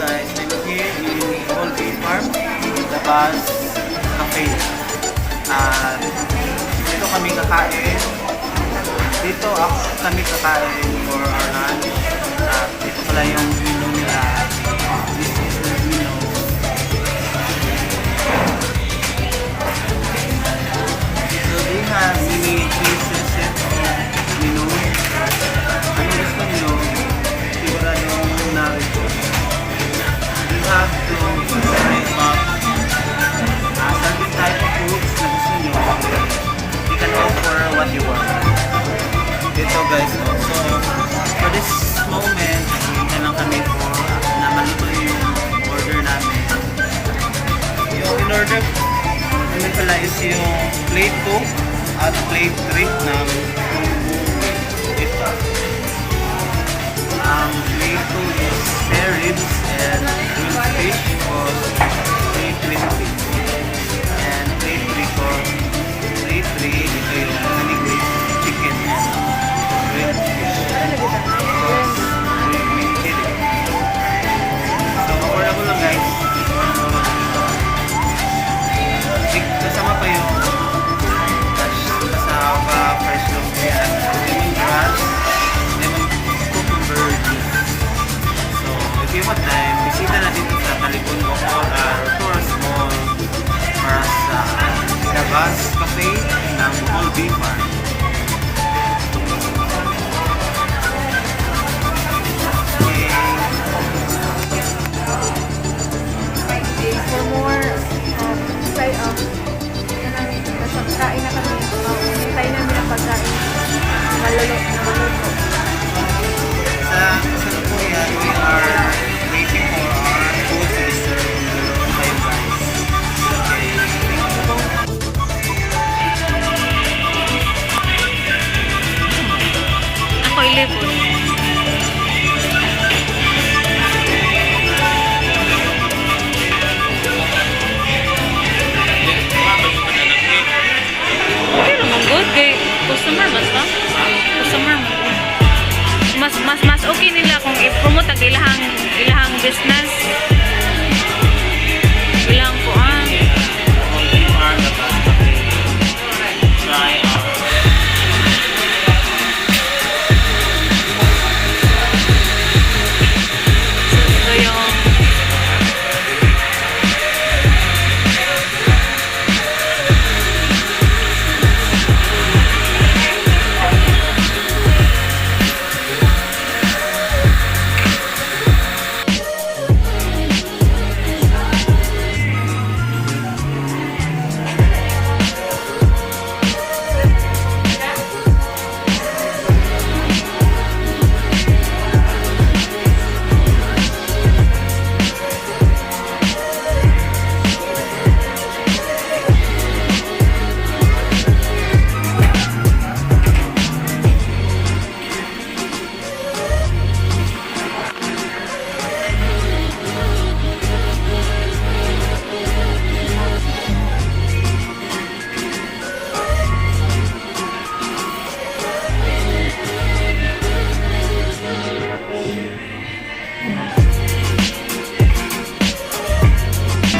guys, I'm here in Bohol Farm, Labas Cafe. At dito kami kakain. Dito kami kakain for our lunch. At dito pala yung menu nila. This is the menu. So they have many choices set of menu. Ano gusto nyo? Siguradong narito. You have to select certain type of foods na gusto nyo. You can offer what you want. Dito guys, so for this moment, hindi lang kami for na maluto yung order namin. Yung in-order namin pala is yung plate 2 at plate 3 ng ito. Ang plate 2 is spare ribs and grilled fish for 320. And plate 3 for plate 3, ito yung honey glazed chicken and grilled fish. So, order ko lang guys. Kasama pa yung fresh lumpia, lemongrass, lemon cucumber juice. So, if you have time, bisita na dito sa Talibon, Bohol, Alturas Mall para sa Alturas Cafe ng Bohol Farm. For more kain na kami. Hintay namin ang pagkain. Maluluto. Sa kasalukuyan, we are waiting for our food to be served by you guys. Okay, Ako ilipon. Customer basta? Customer mo. Mas okay nila kung i-promote ang ilahang business. Ilang po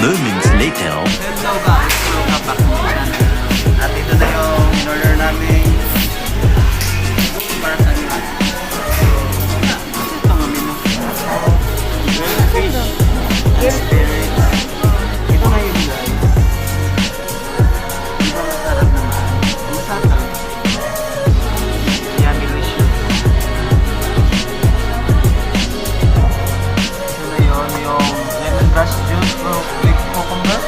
Moments later. hello guys, welcome back to my channel. At ito na yung in-order namin para sa nila. Ito ang menu. Grilled fish, spirit. Ito na yun guys. Ito masarap naman. Masarap. Yummy delicious. Ito na yun, yung lemongrass juice with cucumber.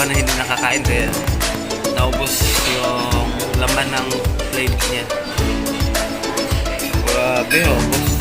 dalawa na hindi nakakain kaya naubos yung laman ng plate niya. Grabe, oh, boss.